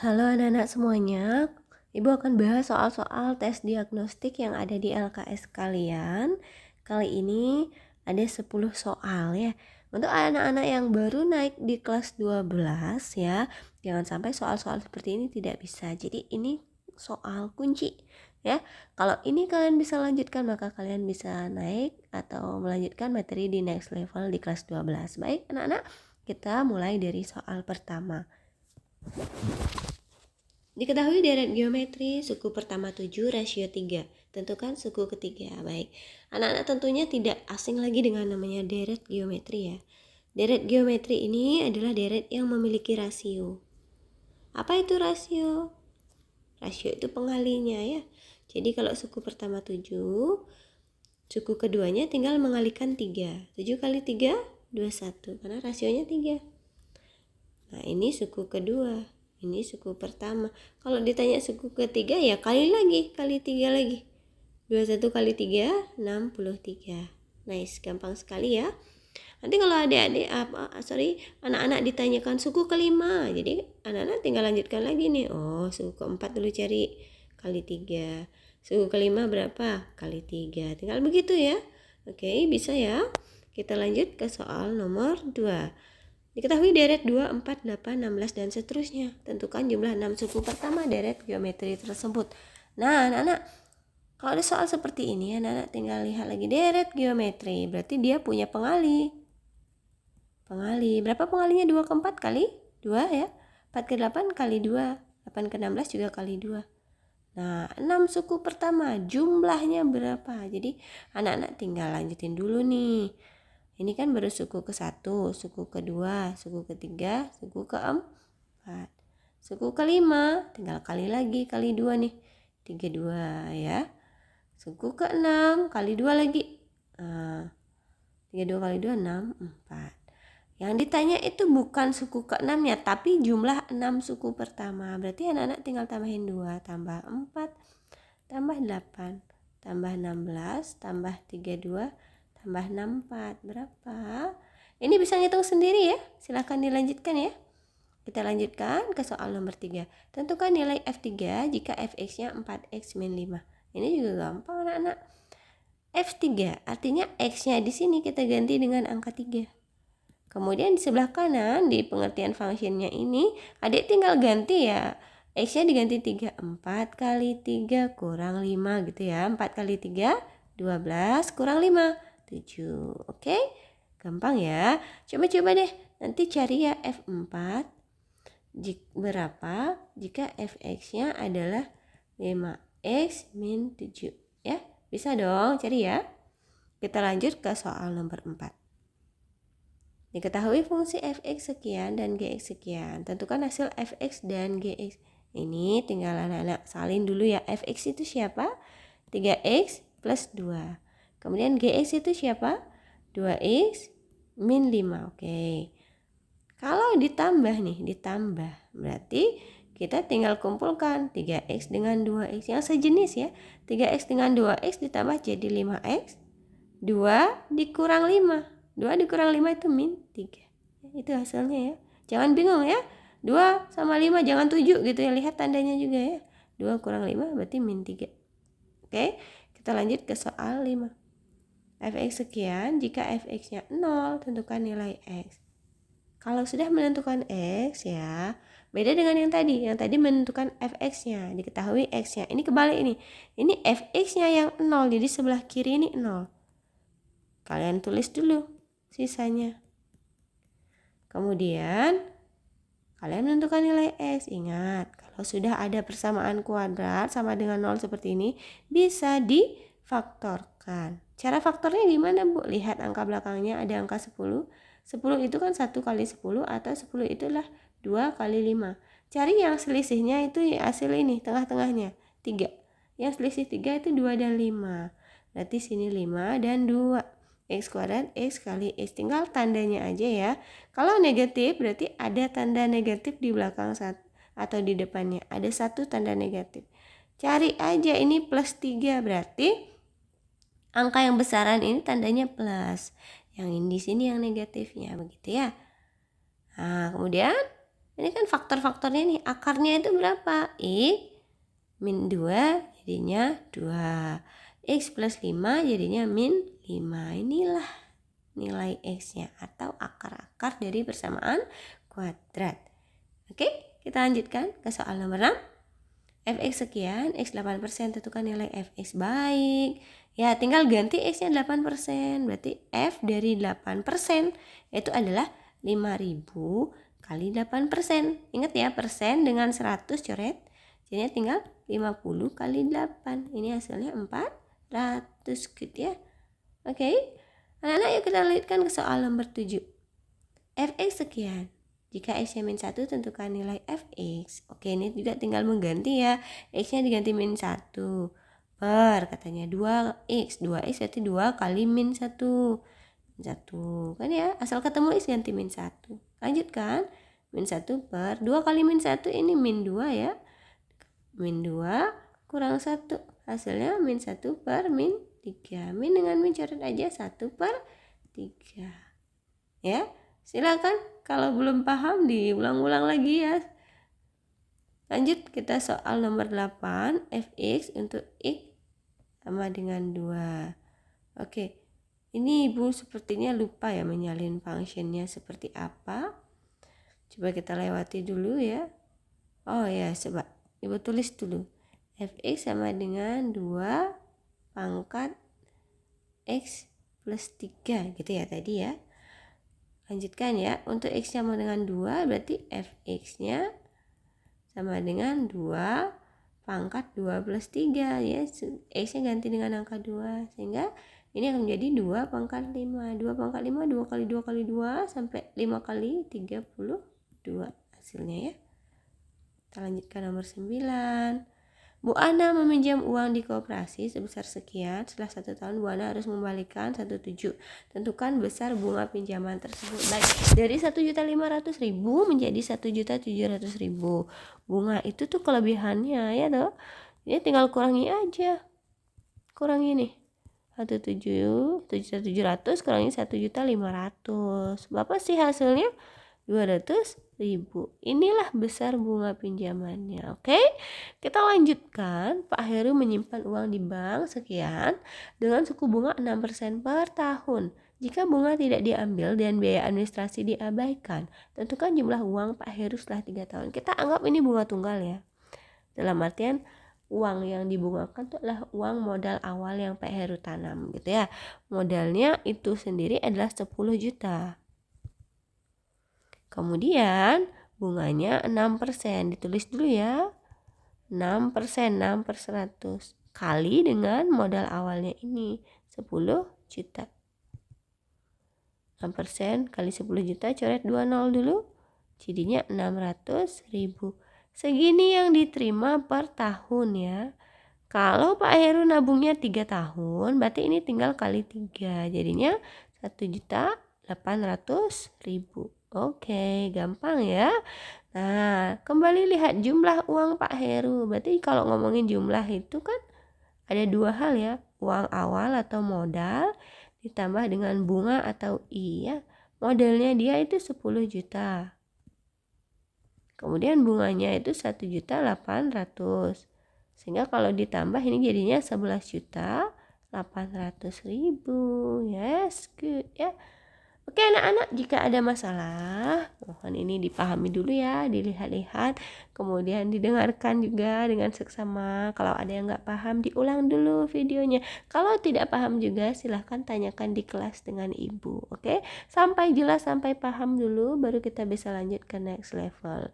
Halo anak-anak semuanya, Ibu akan bahas soal-soal tes diagnostik yang ada di LKS kalian. Kali ini ada 10 soal ya. Untuk anak-anak yang baru naik di kelas 12 ya, jangan sampai soal-soal seperti ini tidak bisa. Jadi ini soal kunci ya. Kalau ini kalian bisa lanjutkan, maka kalian bisa naik atau melanjutkan materi di next level di kelas 12. Baik anak-anak, kita mulai dari soal pertama. Diketahui deret geometri suku pertama 7 rasio 3. Tentukan suku ketiga. Baik, anak-anak tentunya tidak asing lagi dengan namanya deret geometri ya. Deret geometri ini adalah deret yang memiliki rasio. Apa itu rasio? Rasio itu pengalinya ya. Jadi kalau suku pertama 7, suku keduanya tinggal mengalikan 3. 7 kali 3, 21. Karena rasionya 3. Nah ini suku kedua, ini suku pertama. Kalau ditanya suku ketiga ya kali 3 lagi. 21 kali 3, 63. Nice, gampang sekali ya. Nanti kalau anak-anak ditanyakan suku kelima, jadi anak-anak tinggal lanjutkan lagi nih. Oh, suku keempat dulu cari, kali 3. Suku kelima berapa? Kali 3. Tinggal begitu ya. Oke, bisa ya. Kita lanjut ke soal nomor 2. Diketahui deret 2, 4, 8, 16, dan seterusnya. Tentukan jumlah 6 suku pertama deret geometri tersebut. Nah, anak-anak, kalau ada soal seperti ini, anak-anak tinggal lihat lagi deret geometri. Berarti dia punya pengali. Pengali. Berapa pengalinya? 2 ke 4 kali 2 ya. 4 ke 8 kali 2. 8 ke 16 juga kali 2. Nah, 6 suku pertama jumlahnya berapa? Jadi, anak-anak tinggal lanjutin dulu nih. Ini kan baru suku ke-1, suku kedua, suku ketiga, suku keempat. Suku kelima tinggal kali lagi, kali 2 nih. 32 ya. Suku ke-6 kali 2 lagi. 32 kali 2, 6, 4. Yang ditanya itu bukan suku ke-6 ya, tapi jumlah 6 suku pertama. Berarti anak-anak tinggal tambahin 2, tambah 4, tambah 8, tambah 16, tambah 32, tambah 64. Berapa? Ini bisa ngitung sendiri ya. Silahkan dilanjutkan ya. Kita lanjutkan ke soal nomor 3. Tentukan nilai F3 jika Fx-nya 4x min 5. Ini juga gampang anak-anak. F3 artinya X-nya di sini kita ganti dengan angka 3. Kemudian di sebelah kanan di pengertian fungsinya ini adik tinggal ganti ya. X-nya diganti 3. 4 kali 3 kurang 5 gitu ya. 4 kali 3, 12 kurang 5, 7. Oke? Gampang ya. Coba-coba deh. Nanti cari ya F4. Berapa jika Fx-nya adalah 5x min 7. Ya, bisa dong cari ya. Kita lanjut ke soal nomor 4. Diketahui fungsi fx sekian dan gx sekian. Tentukan hasil fx dan gx. Ini tinggal anak-anak salin dulu ya. Fx itu siapa? 3x plus 2. Kemudian gx itu siapa? 2x min 5. Oke. Kalau ditambah nih, berarti kita tinggal kumpulkan 3x dengan 2x yang sejenis ya. 3x dengan 2x ditambah jadi 5x. 2 dikurang 5. 2 dikurang 5 itu min 3. Itu hasilnya ya. Jangan bingung ya. 2 sama 5 jangan 7 gitu ya. Lihat tandanya juga ya. 2 kurang 5 berarti min 3. Oke, kita lanjut ke soal 5. Fx sekian, jika fx-nya 0, tentukan nilai x. Kalau sudah menentukan x ya, beda dengan yang tadi. Yang tadi menentukan fx-nya, diketahui x-nya. Ini kebalik ini. Ini fx-nya yang 0, jadi sebelah kiri ini 0. Kalian tulis dulu sisanya. Kemudian kalian menentukan nilai x. Ingat, kalau sudah ada persamaan kuadrat sama dengan 0 seperti ini, bisa difaktorkan. Cara faktornya gimana, Bu? Lihat angka belakangnya ada angka 10. 10 itu kan 1 kali 10 atau 10 itulah 2 kali 5. Cari yang selisihnya itu hasil ini, tengah-tengahnya, 3. Yang selisih 3 itu 2 dan 5. Berarti sini 5 dan 2. X kuadrat X kali X, tinggal tandanya aja ya. Kalau negatif berarti ada tanda negatif di belakang atau di depannya. Ada satu tanda negatif. Cari aja ini plus 3, berarti angka yang besaran ini tandanya plus. Yang ini di sini yang negatifnya, begitu ya. Nah, kemudian Ini kan faktor-faktornya nih, akarnya itu berapa? X min 2 jadinya 2. X plus 5 jadinya min 5. Inilah nilai X-nya atau akar-akar dari persamaan kuadrat. Oke, kita lanjutkan ke soal nomor 6. Fx sekian, X 8%, tentukan nilai Fx. Baik, ya tinggal ganti X-nya 8%. Berarti F dari 8% itu adalah 5.000 kali 8%. Ingat ya, persen dengan 100 coret. Jadinya tinggal 50 kali 8. Ini hasilnya 400 gitu ya. Oke, anak-anak yuk kita lanjutkan ke soal nomor 7. Fx sekian. Jika X-nya min 1, tentukan nilai Fx. Oke, ini juga tinggal mengganti ya. X-nya diganti min 1 per katanya 2x. 2x berarti 2 kali min 1. Min 1 kan ya, asal ketemu X ganti min 1. Lanjutkan, min 1 per 2 kali min 1 ini min 2 ya. Min 2 kurang 1. Hasilnya min 1 per min 3. Min dengan min coret aja 1 per 3. Ya, silakan kalau belum paham diulang-ulang lagi ya. Lanjut kita soal nomor 8. Fx untuk X sama dengan 2. Oke, ini Ibu sepertinya lupa ya menyalin functionnya seperti apa. Coba kita lewati dulu ya. Oh ya, coba Ibu tulis dulu. Fx sama dengan 2 pangkat X plus 3 gitu ya tadi ya. Lanjutkan ya, untuk X sama dengan 2 berarti Fx-nya sama dengan 2 pangkat 2 plus 3 ya. X-nya ganti dengan angka 2 sehingga ini akan menjadi 2 pangkat 5. 2 pangkat 5, 2 kali 2 kali 2 sampai 5 kali 32 hasilnya ya. Kita lanjutkan nomor 9. Bu Ana meminjam uang di koperasi sebesar sekian. Setelah 1 tahun Bu Ana harus mengembalikan 1,7. Tentukan besar bunga pinjaman tersebut. Baik, dari 1.500.000 menjadi 1.700.000. Bunga itu tuh kelebihannya ya toh. Jadi tinggal kurangi aja. Kurangi nih. 1.700 kurangi 1.500.000. Berapa sih hasilnya? 200.000. Inilah besar bunga pinjamannya. Oke, kita lanjutkan. Pak Heru menyimpan uang di bank sekian dengan suku bunga 6% per tahun. Jika bunga tidak diambil dan biaya administrasi diabaikan, tentukan jumlah uang Pak Heru setelah 3 tahun. Kita anggap ini bunga tunggal ya. Dalam artian uang yang dibungakan itu adalah uang modal awal yang Pak Heru tanam gitu ya. Modalnya itu sendiri adalah 10 juta. Kemudian bunganya 6%. Ditulis dulu ya. 6%, 6 per 100. Kali dengan modal awalnya ini 10 juta. 6% kali 10 juta, coret 20 dulu. Jadinya 600.000. Segini yang diterima per tahun ya. Kalau Pak Heru nabungnya 3 tahun, berarti ini tinggal kali 3. Jadinya 1.800.000. Oke, gampang ya. Nah, kembali lihat jumlah uang Pak Heru. Berarti kalau ngomongin jumlah itu kan ada 2 hal ya. Uang awal atau modal ditambah dengan bunga atau I ya. Modalnya dia itu 10 juta. Kemudian bunganya itu 1.800.000. Sehingga kalau ditambah ini jadinya 11.800.000. Yes, good ya. Oke anak-anak, jika ada masalah, mohon ini dipahami dulu ya, dilihat-lihat, kemudian didengarkan juga dengan seksama. Kalau ada yang nggak paham, diulang dulu videonya. Kalau tidak paham juga, silahkan tanyakan di kelas dengan ibu. Oke, sampai jelas, sampai paham dulu, baru kita bisa lanjut ke next level.